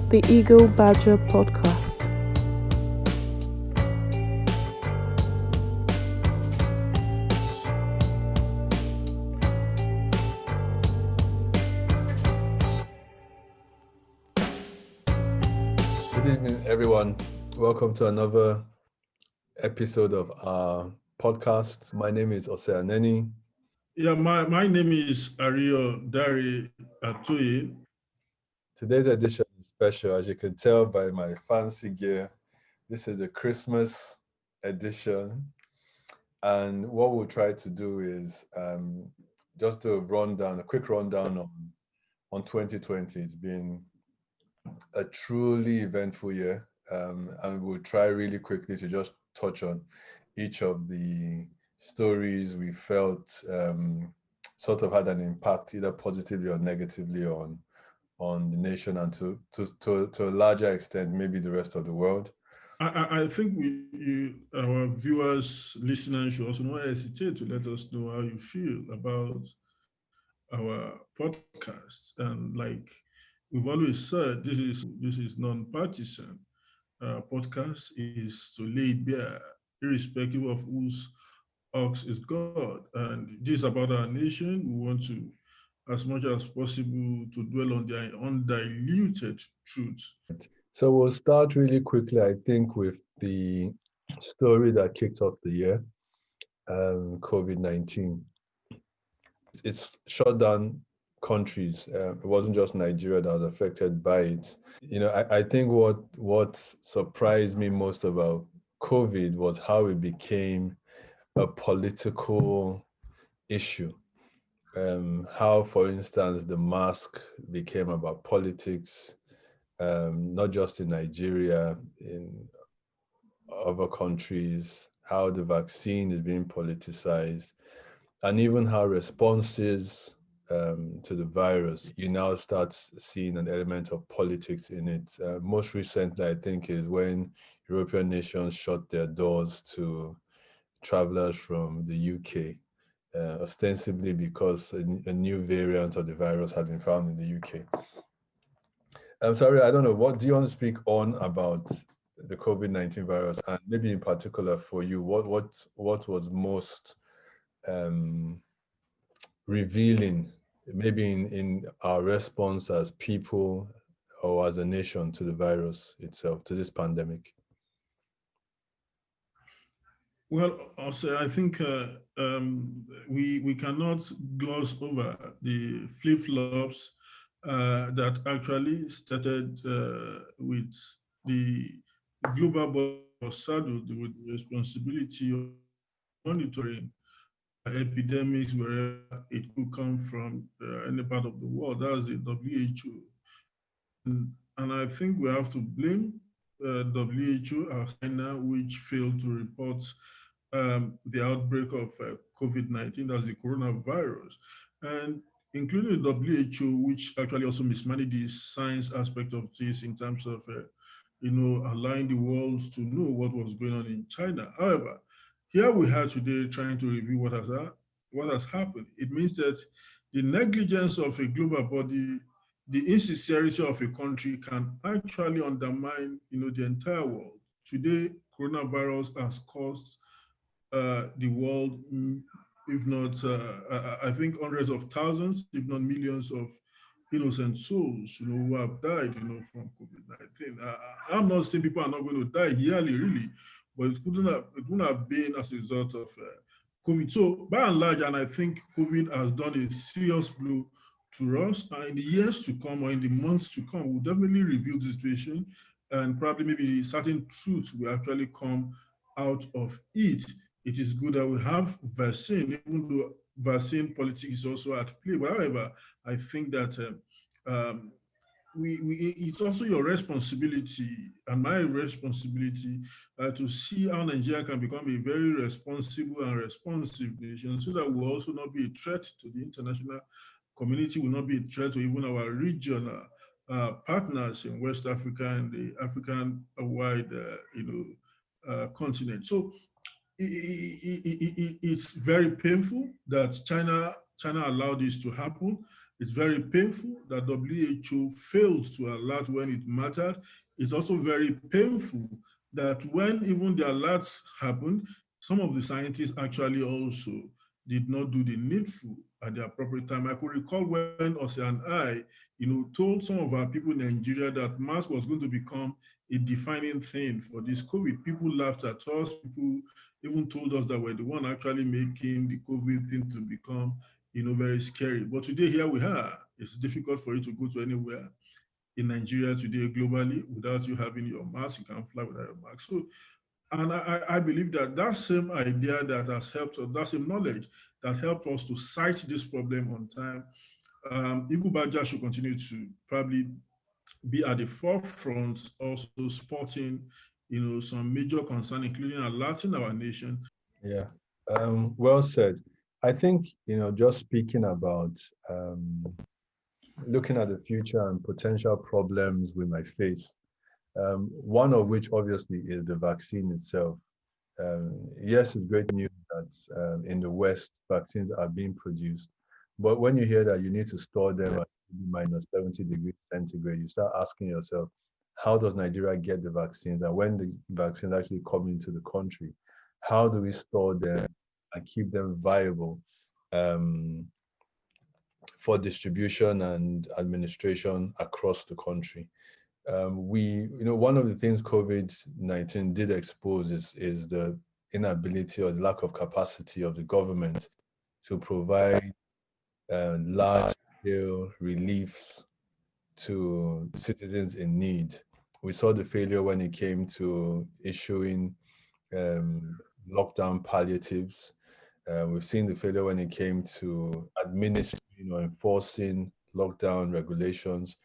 the Eagle Badger podcast. Good evening, everyone. Welcome to another episode of our podcast. My name is Anenih. Yeah, my name is Ariyo Dare-Atoye. Today's edition is special, as you can tell by my fancy gear. This is a Christmas edition. And what we'll try to do is just do a quick rundown on 2020. It's been a truly eventful year. And we'll try really quickly to just touch on each of the stories we felt sort of had an impact, either positively or negatively, on the nation and to a larger extent, maybe the rest of the world. I think our viewers, listeners should also not hesitate to let us know how you feel about our podcast. And like we've always said, this is non-partisan. Podcast is to lay it bare, irrespective of whose ox is God. And this is about our nation. We want to, as much as possible, to dwell on the undiluted truth. So we'll start really quickly, I think, with the story that kicked off the year, COVID-19. It's shut down countries. It wasn't just Nigeria that was affected by it. You know, I think what surprised me most about COVID was how it became a political issue. How, for instance, the mask became about politics, not just in Nigeria, in other countries, how the vaccine is being politicized, and even how responses to the virus, you now start seeing an element of politics in it. Most recently, I think, is when European nations shut their doors to travelers from the UK, ostensibly because a new variant of the virus had been found in the UK. I'm sorry, I don't know. What do you want to speak on about the COVID-19 virus, and maybe in particular for you, what was most revealing, maybe in our response as people or as a nation to the virus itself, to this pandemic? Well, also, I think we cannot gloss over the flip-flops that actually started with the global body was saddled with the responsibility of monitoring epidemics wherever it could come from any part of the world. That was the WHO. And I think we have to blame WHO as China, which failed to report the outbreak of COVID-19, that's the coronavirus, and including the WHO, which actually also mismanaged the science aspect of this in terms of, allowing the world to know what was going on in China. However, here we are today trying to review what has happened. It means that the negligence of a global body, the insincerity of a country can actually undermine, the entire world. Today, coronavirus has caused the world, if not, I think hundreds of thousands, if not millions of innocent souls, who have died, from COVID-19. I'm not saying people are not going to die yearly, really, but it couldn't have been as a result of COVID. So by and large, and I think COVID has done a serious blow to us. And in the years to come or in the months to come, we'll definitely review the situation and probably maybe certain truths will actually come out of it. It is good that we have vaccine, even though vaccine politics is also at play. But however, I think that it's also your responsibility and my responsibility to see how Nigeria can become a very responsible and responsive nation so that we'll also not be a threat to the international community, will not be a threat to even our regional partners in West Africa and the African-wide, continent. So it's very painful that China China allowed this to happen. It's very painful that WHO fails to alert when it mattered. It's also very painful that when even the alerts happened, some of the scientists actually also did not do the needful at the appropriate time. I could recall when Ose and I, told some of our people in Nigeria that mask was going to become a defining thing for this COVID. People laughed at us. People even told us that we're the one actually making the COVID thing to become, very scary. But today, here we are. It's difficult for you to go to anywhere in Nigeria today globally without you having your mask. You can't fly without your mask. So, and I believe that that same idea that has helped us, that same knowledge that helped us to cite this problem on time, Ibu Baja should continue to probably be at the forefront, also spotting, some major concern, including alerting our nation. Yeah, well said. I think, just speaking about looking at the future and potential problems we might face, one of which obviously is the vaccine itself. Yes, it's great news that in the West, vaccines are being produced. But when you hear that you need to store them at minus 70 degrees centigrade, you start asking yourself, how does Nigeria get the vaccines? And when the vaccines actually come into the country, how do we store them and keep them viable for distribution and administration across the country? One of the things COVID-19 did expose is the inability or the lack of capacity of the government to provide large-scale reliefs to citizens in need. We saw the failure when it came to issuing lockdown palliatives. We've seen the failure when it came to administering or enforcing lockdown regulations.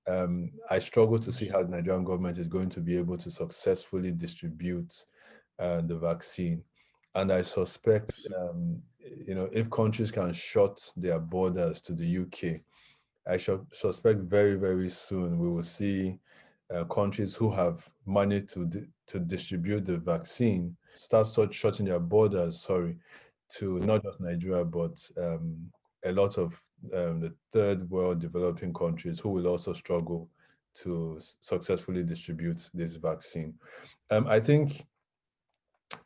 I struggle to see how the Nigerian government is going to be able to successfully distribute the vaccine. And I suspect, if countries can shut their borders to the UK, I suspect very, very soon we will see countries who have managed to distribute the vaccine start shutting their borders, to not just Nigeria, but a lot of the third world developing countries who will also struggle to successfully distribute this vaccine. I think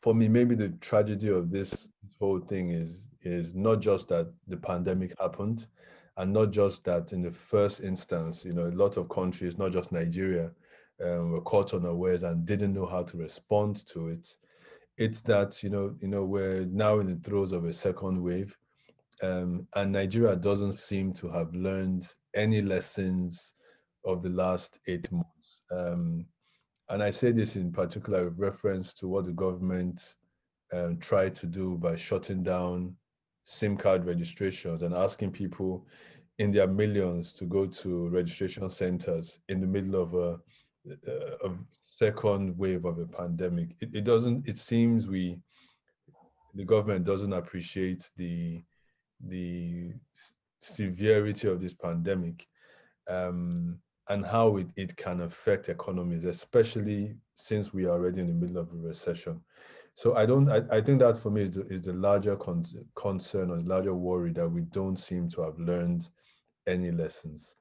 for me, maybe the tragedy of this whole thing is not just that the pandemic happened, and not just that in the first instance, a lot of countries, not just Nigeria, were caught unawares and didn't know how to respond to it. It's that we're now in the throes of a second wave, and Nigeria doesn't seem to have learned any lessons of the last 8 months. And I say this in particular with reference to what the government tried to do by shutting down SIM card registrations and asking people in their millions to go to registration centers in the middle of a second wave of a pandemic. It seems the government doesn't appreciate the severity of this pandemic, and how it can affect economies, especially since we are already in the middle of a recession. So I think that for me is the larger concern or the larger worry, that we don't seem to have learned any lessons.